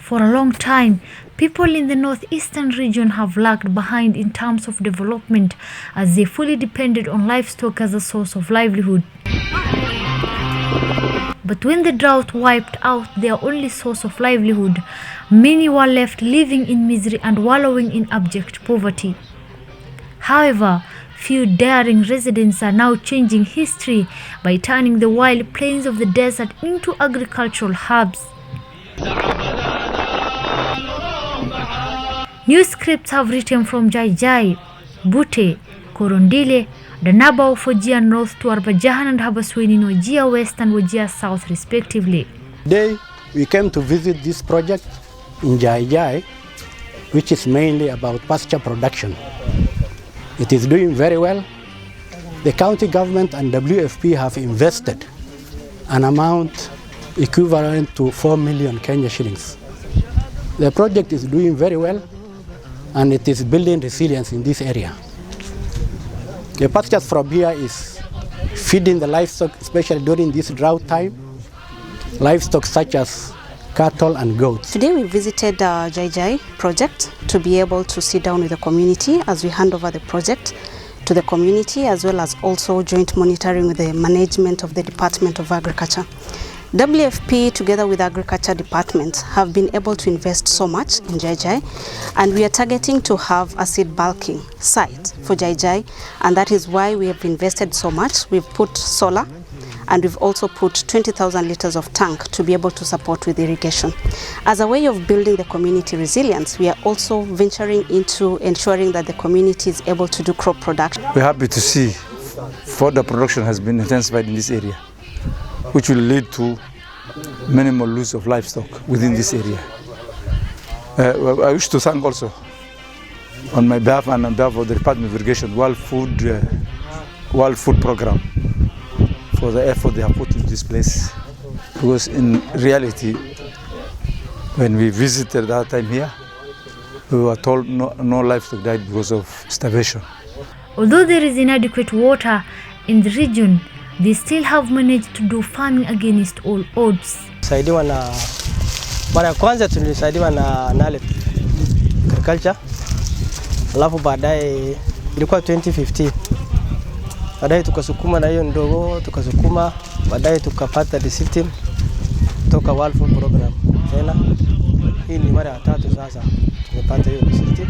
For a long time, people in the northeastern region have lagged behind in terms of development as they fully depended on livestock as a source of livelihood. But when the drought wiped out their only source of livelihood, many were left living in misery and wallowing in abject poverty. However, few daring residents are now changing history by turning the wild plains of the desert into agricultural hubs. New scripts have written from Jaijai, Bute, Korondile, Danaba of Wajir North to Arbajahan and Habaswein in Wajir West and Wajir South respectively. Today we came to visit this project in Jaijai, which is mainly about pasture production. It is doing very well. The county government and WFP have invested an amount equivalent to 4 million Kenya shillings. The project is doing very well, and it is building resilience in this area. The pastures from here is feeding the livestock, especially during this drought time, livestock such as cattle and goats. Today we visited the Jaijai project to be able to sit down with the community as we hand over the project to the community, as well as also joint monitoring with the management of the Department of Agriculture. WFP together with Agriculture Department have been able to invest so much in Jaijai, and we are targeting to have a seed bulking site for Jaijai, and that is why we have invested so much. We've put solar, and we've also put 20,000 liters of tank to be able to support with irrigation. As a way of building the community resilience, we are also venturing into ensuring that the community is able to do crop production. We're happy to see further production has been intensified in this area, which will lead to minimal loss of livestock within this area. I wish to thank also, on my behalf and on behalf of the Department of Irrigation, World Food Program, for the effort they have put into this place. Because in reality, when we visited that time here, we were told no livestock died because of starvation. Although there is inadequate water in the region, they still have managed to do farming against all odds. Saidiwa na mara ya kwanza tulisaidiwa na NALET agriculture, alafu baadaye ilikuwa 2015. Baadaye tukasukuma na hiyo ndogo, tukasukuma, baadaye tukapata discipline kutoka World Food Program. Tena hii ni mara ya tatu sasa tumepata hiyo discipline.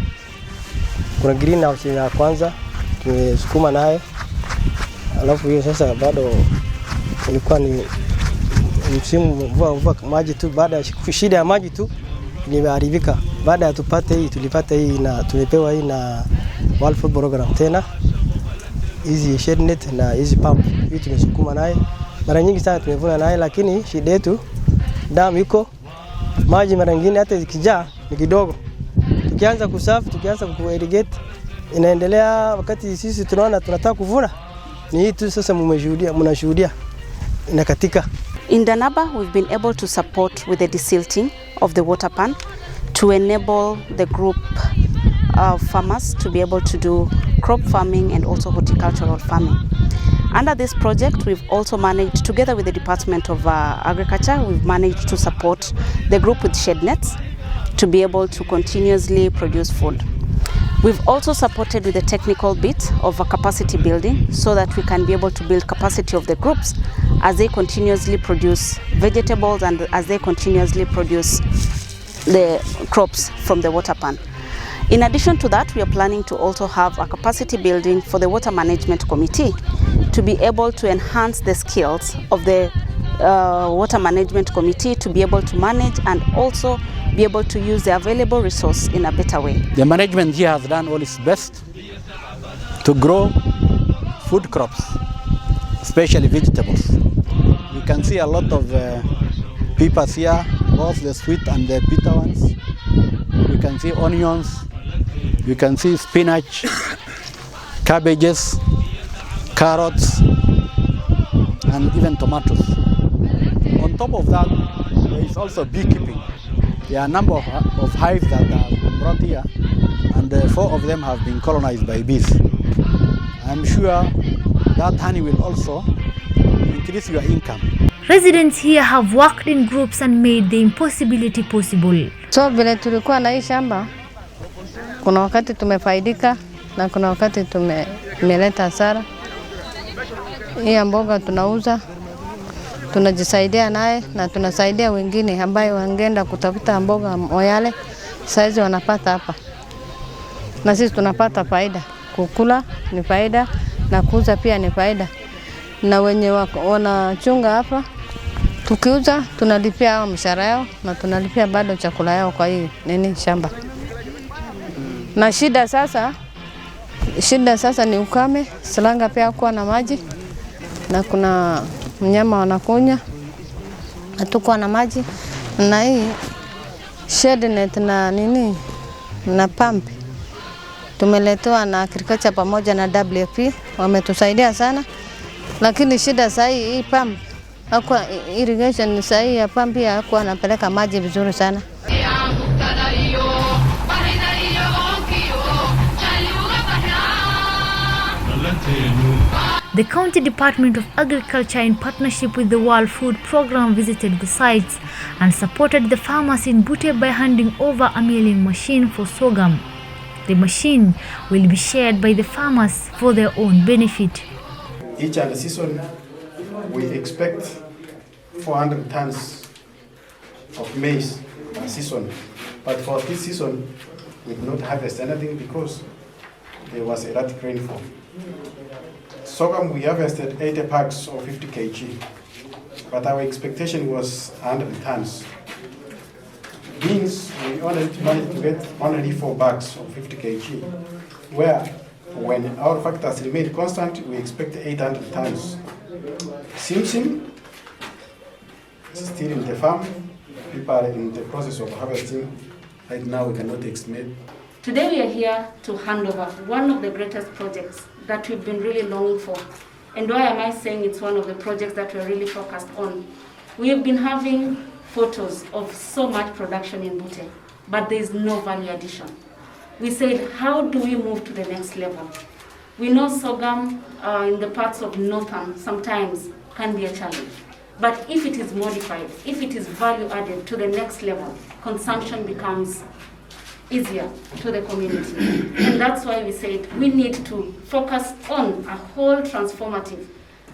Kuna greenhouse ya kwanza tumesukuma naye, alafu hiyo sasa bado ilikuwa ni msimu mvua maji tu, baada ya shida ya maji tu imeharibika. Baada ya tupate hii, tulipata hii na tumepewa hii na World Food Program. Tena hizi shed net na hizi pump hii tumesukuma naye, mara nyingi sana tumevuna naye, lakini shida yetu damu iko maji mara nyingine hata zikijaa ni kidogo. Tukianza kusafi, tukianza kuirrigate inaendelea, wakati sisi tunaona tunataka kuvuna ni hii tu sasa mnashuhudia inakatika. In Danaba, we've been able to support with the desilting of the water pan to enable the group of farmers to be able to do crop farming and also horticultural farming. Under this project, we've also managed, together with the Department of Agriculture, we've managed to support the group with shed nets to be able to continuously produce food. We've also supported with the technical bit of a capacity building so that we can be able to build capacity of the groups as they continuously produce vegetables and as they continuously produce the crops from the water pan. In addition to that, we are planning to also have a capacity building for the Water Management Committee to be able to enhance the skills of the Water Management Committee to be able to manage and also be able to use the available resource in a better way. The management here has done all its best to grow food crops, especially vegetables. You can see a lot of peppers here, both the sweet and the bitter ones. You can see onions, you can see spinach, cabbages, carrots, and even tomatoes. On top of that, there is also beekeeping. There are a number of hives that are brought here, and 4 of them have been colonized by bees. I'm sure that honey will also increase your income. Residents here have worked in groups and made the impossibility possible. So vile tulikuwa na hii shamba, kuna wakati tumefaidika na kuna wakati tumeleta hasara. Hii mboga tunauza, tunajisaidia naye na tunasaidia wengine ambao wangeenda kutafuta mboga Moyale, saizi wanapata hapa. Na sisi tunapata faida. Kukula ni faida na kuuza pia ni faida. Na wenye wanachunga hapa, tukiuza tunalipia hao mshahara yao na tunalipia bado chakula yao kwa hii shamba. Na shida sasa ni ukame, Silanga pia kuwa na maji na kuna mnyama wanakunya, hatukuwa na maji. Na hii shade net na na pump tumeletewa na agriculture pamoja na WFP, wametusaidia sana. Lakini shida sasa hii pump hakuwa irrigation, sasa hii ya pump ya hakuwa anapeleka maji vizuri sana. The County Department of Agriculture, in partnership with the World Food Program, visited the sites and supported the farmers in Bute by handing over a milling machine for sorghum. The machine will be shared by the farmers for their own benefit. Each other season, we expect 400 tons of maize a season. But for this season, we did not harvest anything because there was erratic rainfall. Sorghum, we harvested 80 packs of 50 kg, but our expectation was 100 tons. Beans, we only managed to get only 4 bags of 50 kg, where when our factors remained constant, we expect 800 tons. Simsim, still in the farm, people are in the process of harvesting. Right now, we cannot estimate. Today we are here to hand over one of the greatest projects that we've been really longing for. And why am I saying it's one of the projects that we're really focused on? We have been having photos of so much production in Bute, but there is no value addition. We said, how do we move to the next level? We know sorghum in the parts of northern sometimes can be a challenge. But if it is modified, if it is value added to the next level, consumption becomes easier to the community. And that's why we said we need to focus on a whole transformative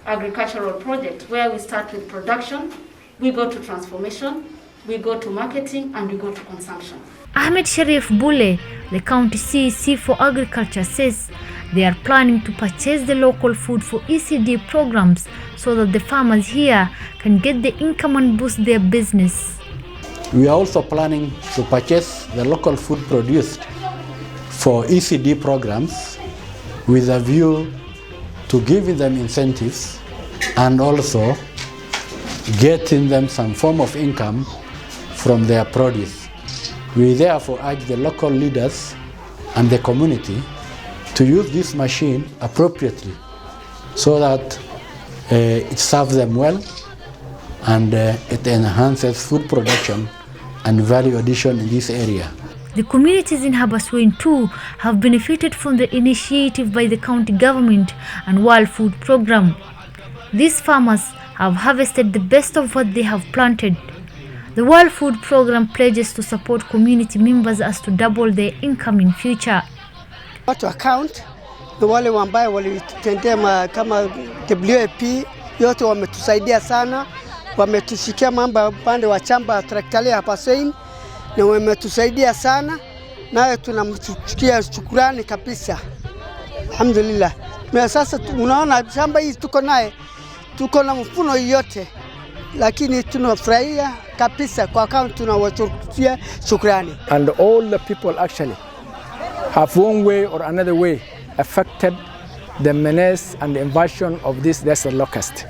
agricultural project where we start with production, we go to transformation, we go to marketing, and we go to consumption. Ahmed Sharif Bule, the county CEC for agriculture, says they are planning to purchase the local food for ECD programs so that the farmers here can get the income and boost their business. We are also planning to purchase the local food produced for ECD programs with a view to giving them incentives and also getting them some form of income from their produce. We therefore urge the local leaders and the community to use this machine appropriately so that it serves them well and it enhances food production and value addition in this area. The communities in Habaswein too have benefited from the initiative by the county government and World Food Program. These farmers have harvested the best of what they have planted. The World Food Program pledges to support community members as to double their income in future. Watu account ni wale ambao walitutendea kama WFP, yote wametusaidia sana, wametushikia mambo upande wa chamba traktalia hapa Sein na wametusaidia sana, naye tunamchukia shukrani kabisa. Alhamdulillah. Na sasa unaona shamba hii tuko naye, tuko na mfuno yote, lakini tunafurahia kabisa kwa account tunawatukia shukrani. And all the people actually have one way or another way affected the menace and the invasion of this desert locust.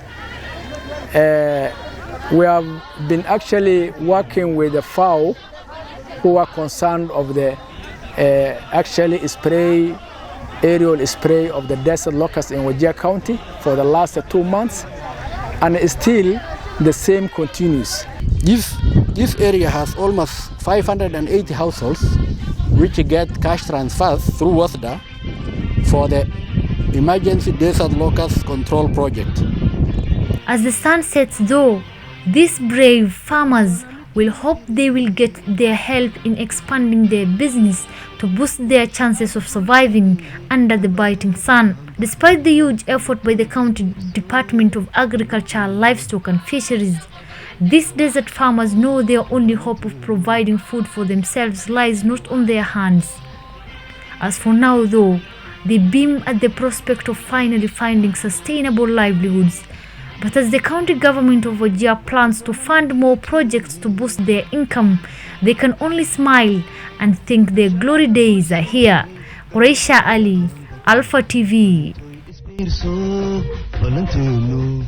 We have been actually working with the FAO who are concerned of the actually spray aerial spray of the desert locust in Wajir County for the last 2 months, and still the same continues. This area has almost 580 households which get cash transfers through WASDA for the Emergency Desert Locust Control Project. As the sun sets though, these brave farmers will hope they will get their help in expanding their business to boost their chances of surviving under the biting sun. Despite the huge effort by the County Department of Agriculture, Livestock and Fisheries, these desert farmers know their only hope of providing food for themselves lies not on their hands. As for now though, they beam at the prospect of finally finding sustainable livelihoods. But as the county government of Wajir plans to fund more projects to boost their income, they can only smile and think their glory days are here. Quraisha Ali, Alpha TV. Valentino.